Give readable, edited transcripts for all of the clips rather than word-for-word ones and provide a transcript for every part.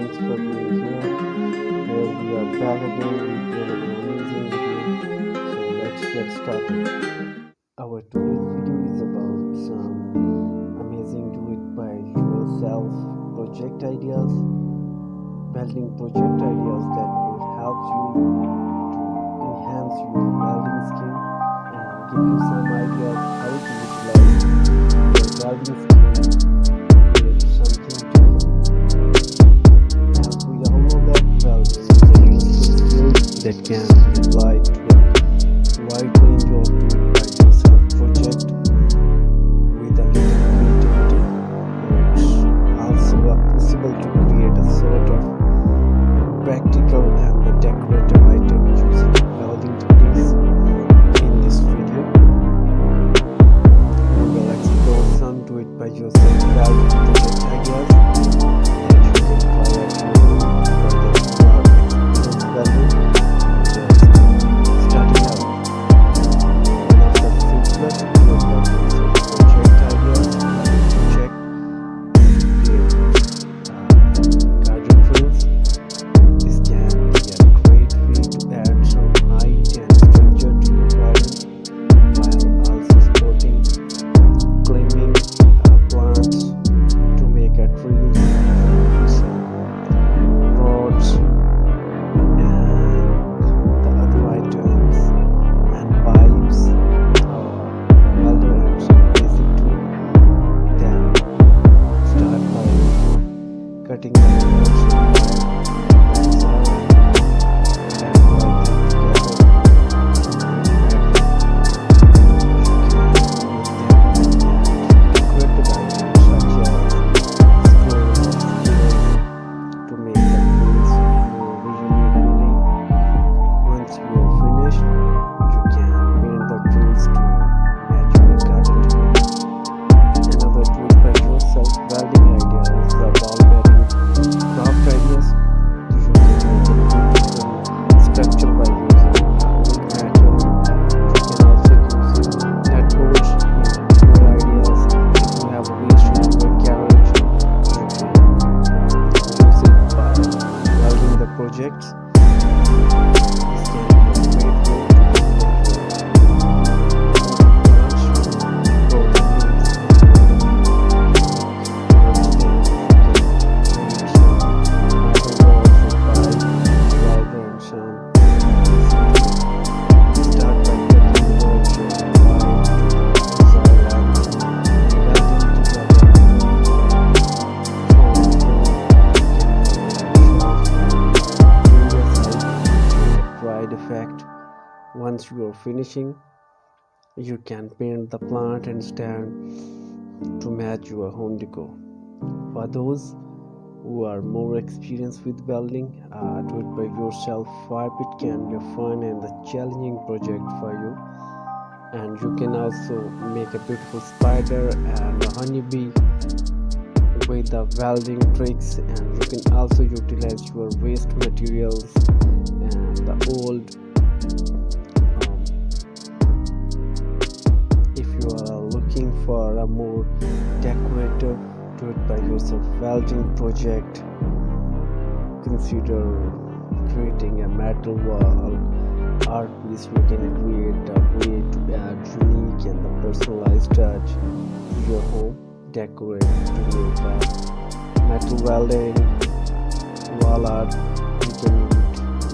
thanks for being here. Here we are back again with another amazing video. So let's get started. Our today's video is about some amazing do it by yourself project ideas, welding project ideas that will help you to enhance your welding skill and give you some ideas how to utilize your welding skill to create something different. As we all know that welding is a useful skill that can be applied to a wide range of do-it-by-yourself project with a little creativity. It's also possible to create a sort of practical and decorative item using welding techniques. In this video, we will explore some do-it-by-yourself welding project ideas that you can try at home, whether you are experienced welder or just starting out. One of the simplest do-it-by-yourself project ideas is guardian drills. This can be a great way to add some height and structure to your garden while also supporting climbing plants to make a trees, some rods, and the other items and pipes or welder and some basic tool. Then start by cutting the rods projects. This can be a great way to effect. Once you are finishing, you can paint the plant and stand to match your home decor. For those who are more experienced with welding, do it by yourself fire pit can be a fun and a challenging project for you. And you can also make a beautiful spider and a honeybee with the welding tricks, and you can also utilize your waste materials and the old if you are looking for a more decorative do it by yourself welding project, consider creating a metal wall art piece. You can create a way to add unique and a personalized touch to your home decorate to make a metal welding wall art.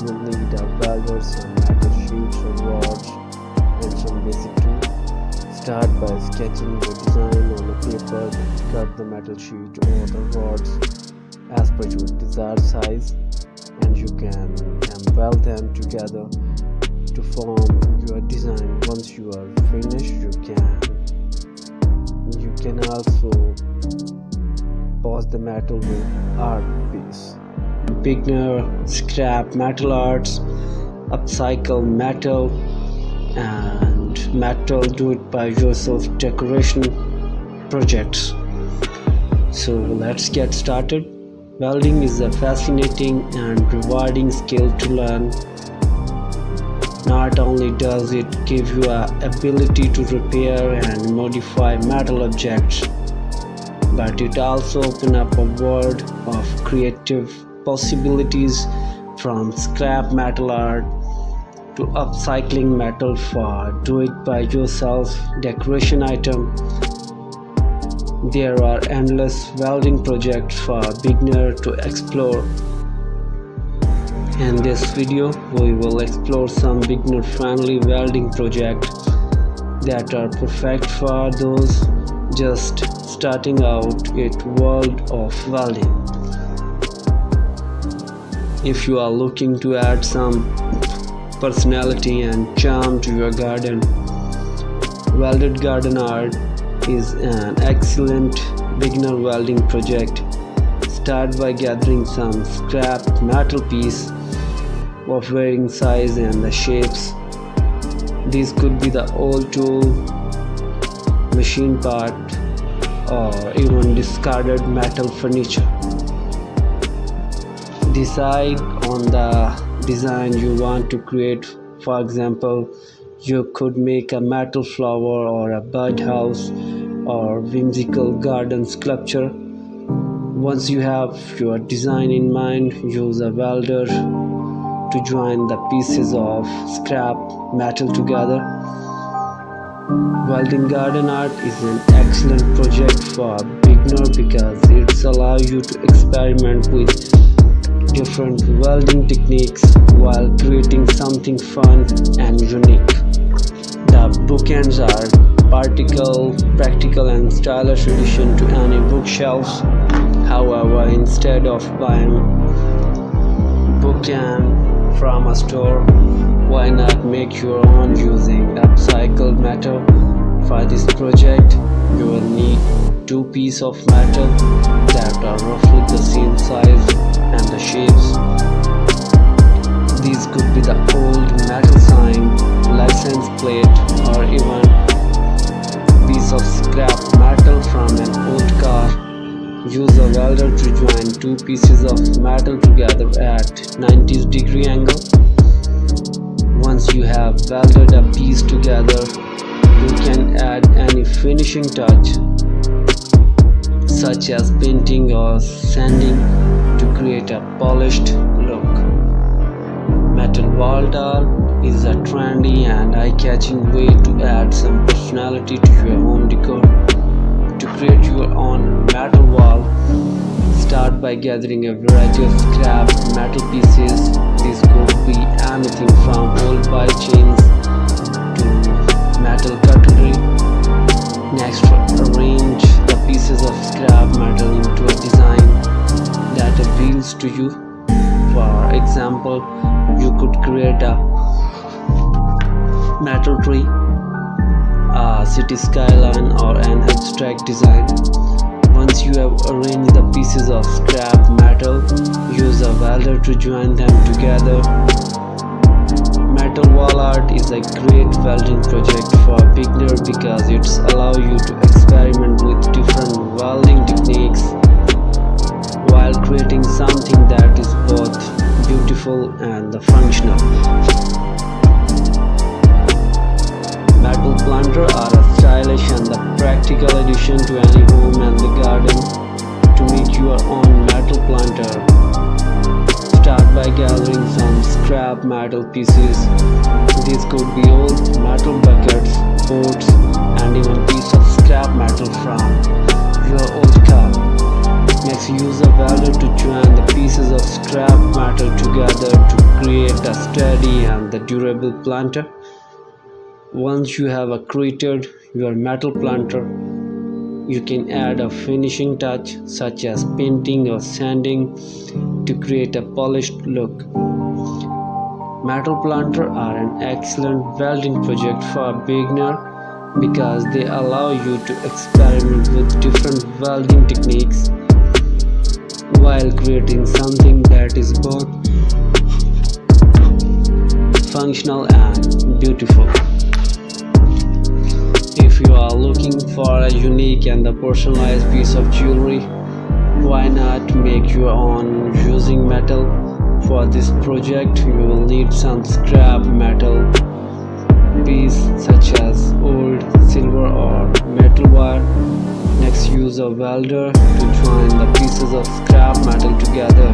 You'll need a welder, some metal sheets or rods, and some basic tools. Start by sketching the design on a paper, then cut the metal sheet or the rods as per your desired size, and you can weld them together to form your design. Once you are finished, you can also pause the metal with art piece. Beginner scrap metal arts, upcycle metal, and metal do it by yourself decoration projects. So let's get started. Welding is a fascinating and rewarding skill to learn. Not only does it give you an ability to repair and modify metal objects, but it also opens up a world of creative possibilities from scrap metal art to upcycling metal for do-it-by-yourself decoration item. There are endless welding projects for beginners to explore. In this video, we will explore some beginner-friendly welding projects that are perfect for those just starting out in the world of welding. If you are looking to add some personality and charm to your garden, welded garden art is an excellent beginner welding project. Start by gathering some scrap metal piece of varying size and the shapes. These could be the old tool, machine part, or even discarded metal furniture. Decide on the design you want to create. For example, you could make a metal flower or a birdhouse or whimsical garden sculpture. Once you have your design in mind, use a welder to join the pieces of scrap metal together. Welding garden art is an excellent project for a beginner because it allows you to experiment with different welding techniques while creating something fun and unique. The bookends are practical and stylish addition to any bookshelves. However, instead of buying bookend from a store, why not make your own using upcycled metal? For this project, you will need 2 pieces of metal that are roughly the same size and the shapes. These could be the old metal sign, license plate, or even piece of scrap metal from an old car. Use a welder to join 2 pieces of metal together at 90-degree angle. Once you have welded a piece together, you can add any finishing touch, such as painting or sanding, to create a polished look. Metal wall art is a trendy and eye-catching way to add some personality to your home decor. To create your own metal wall, start by gathering a variety of scrap metal pieces. These could be anything from old bike chains to metal cutlery. Next, arrange the pieces of scrap metal into a design that appeals to you. For example, you could create a metal tree, a city skyline, or an abstract design. Once you have arranged the pieces of scrap metal, use a welder to join them together. Metal wall art is a great welding project for a beginner because it allows you to experiment with different welding techniques while creating something that is both beautiful and functional. Metal planter are a stylish and practical addition to any home and the garden. To make your own metal planter, start by gathering some scrap metal pieces. These could be old metal buckets, pots, and even piece of scrap metal from your old car. Next, use a welder to join the pieces of scrap metal together to create a steady and durable planter. Once you have created your metal planter, you can add a finishing touch such as painting or sanding to create a polished look. Metal planter are an excellent welding project for a beginner because they allow you to experiment with different welding techniques while creating something that is both functional and beautiful. If you are looking for a unique and personalized piece of jewelry, why not make your own using metal? For this project, you will need some scrap metal piece such as old silver or metal wire. Next, use a welder to join the pieces of scrap metal together.